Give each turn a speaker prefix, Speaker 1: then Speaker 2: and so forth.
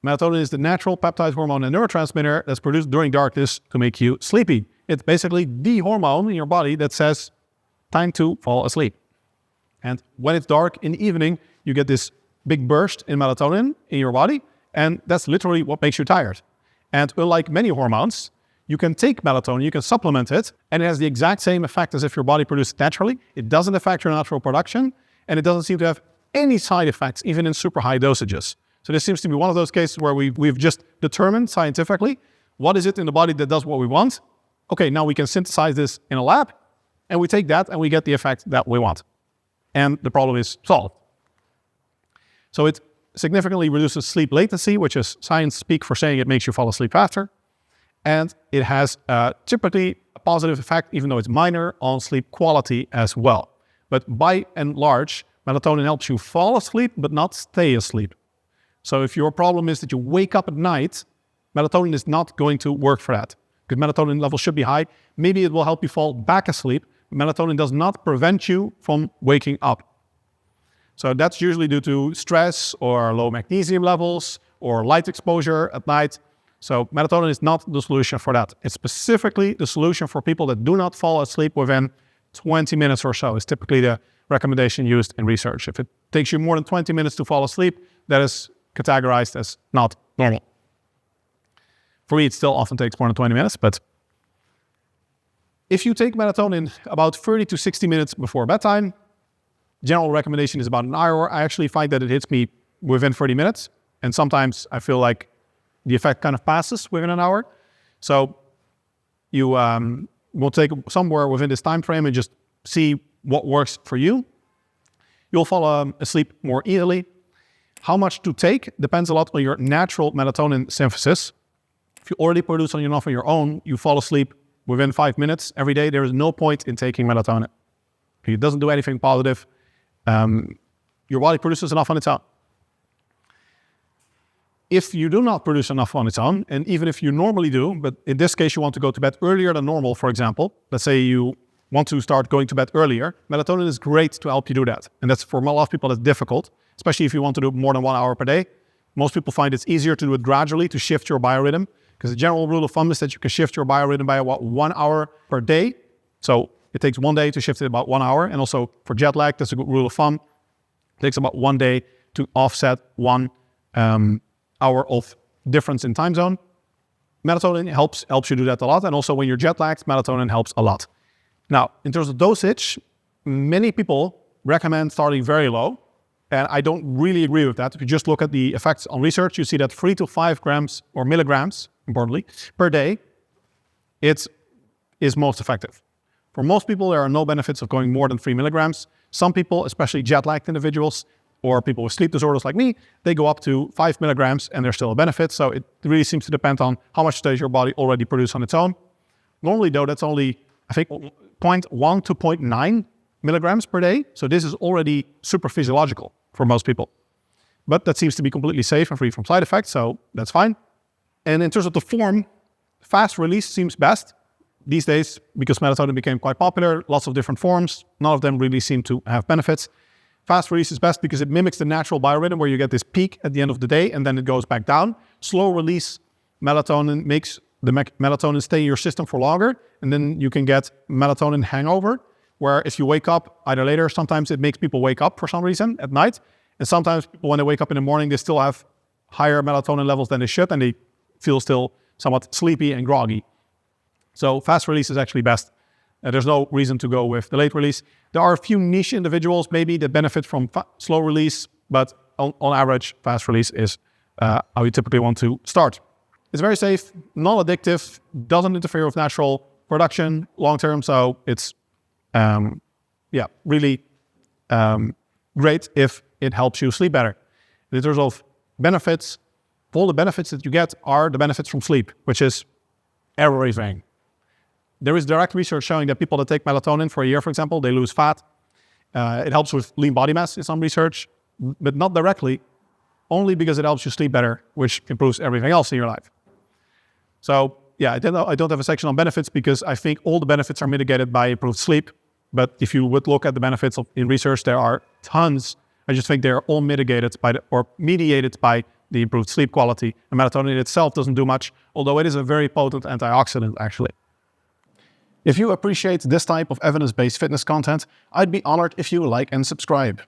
Speaker 1: Melatonin is the natural peptide hormone and neurotransmitter that's produced during darkness to make you sleepy. It's basically the hormone in your body that says, time to fall asleep. And when it's dark in the evening, you get this big burst in melatonin in your body, and that's literally what makes you tired. And unlike many hormones, you can take melatonin, you can supplement it, and it has the exact same effect as if your body produced it naturally. It doesn't affect your natural production, and it doesn't seem to have any side effects, even in super high dosages. So this seems to be one of those cases where we've just determined scientifically what is it in the body that does what we want. Okay, now we can synthesize this in a lab, and we take that and we get the effect that we want. And the problem is solved. So it significantly reduces sleep latency, which is science speak for saying it makes you fall asleep faster. And it has typically a positive effect, even though it's minor, on sleep quality as well. But by and large, melatonin helps you fall asleep, but not stay asleep. So if your problem is that you wake up at night, melatonin is not going to work for that. Because melatonin levels should be high. Maybe it will help you fall back asleep. Melatonin does not prevent you from waking up. So that's usually due to stress or low magnesium levels or light exposure at night. So melatonin is not the solution for that. It's specifically the solution for people that do not fall asleep within 20 minutes or so. It's typically the recommendation used in research. If it takes you more than 20 minutes to fall asleep, that is categorized as not normal. For me, it still often takes more than 20 minutes, but if you take melatonin about 30 to 60 minutes before bedtime, general recommendation is about an hour. I actually find that it hits me within 30 minutes, and sometimes I feel like the effect kind of passes within an hour. So you will take somewhere within this time frame and just see what works for you. You'll fall asleep more easily. How much to take depends a lot on your natural melatonin synthesis. If you already produce enough on your own, you fall asleep within 5 minutes every day. There is no point in taking melatonin. It doesn't do anything positive. Your body produces enough on its own. If you do not produce enough on its own, and even if you normally do, but in this case you want to go to bed earlier than normal, for example, let's say you want to start going to bed earlier, melatonin is great to help you do that. And that's for a lot of people that's difficult, especially if you want to do more than 1 hour per day. Most people find it's easier to do it gradually, to shift your biorhythm, because the general rule of thumb is that you can shift your biorhythm by about 1 hour per day. So it takes 1 day to shift it about 1 hour. And also for jet lag, that's a good rule of thumb. It takes about 1 day to offset 1 hour of difference in time zone. Melatonin helps you do that a lot. And also when you're jet lagged, melatonin helps a lot. Now, in terms of dosage, many people recommend starting very low. And I don't really agree with that. If you just look at the effects on research, you see that 3 to 5 grams or milligrams, importantly, per day, it is most effective. For most people, there are no benefits of going more than 3 milligrams. Some people, especially jet-lagged individuals or people with sleep disorders like me, they go up to 5 milligrams and there's still a benefit. So it really seems to depend on how much does your body already produce on its own. Normally, though, that's only, I think, 0.1 to 0.9 milligrams per day. So this is already super physiological for most people. But that seems to be completely safe and free from side effects, so that's fine. And in terms of the form, fast release seems best these days because melatonin became quite popular, lots of different forms. None of them really seem to have benefits. Fast release is best because it mimics the natural biorhythm where you get this peak at the end of the day and then it goes back down. Slow release melatonin makes the melatonin stay in your system for longer, and then you can get melatonin hangover, where if you wake up either later, sometimes it makes people wake up for some reason at night. And sometimes people, when they wake up in the morning, they still have higher melatonin levels than they should, and they feel still somewhat sleepy and groggy. So fast release is actually best. There's no reason to go with the late release. There are a few niche individuals maybe that benefit from slow release, but on average, fast release is how you typically want to start. It's very safe, non-addictive, doesn't interfere with natural production long-term, so it's really great if it helps you sleep better. In terms of benefits, all the benefits that you get are the benefits from sleep, which is everything. There is direct research showing that people that take melatonin for a year, for example, they lose fat. It helps with lean body mass in some research, but not directly, only because it helps you sleep better, which improves everything else in your life. So yeah, I don't have a section on benefits because I think all the benefits are mitigated by improved sleep. But if you would look at the benefits in research, there are tons. I just think they're all mitigated by or mediated by the improved sleep quality. And melatonin itself doesn't do much, although it is a very potent antioxidant, actually. If you appreciate this type of evidence-based fitness content, I'd be honored if you like and subscribe.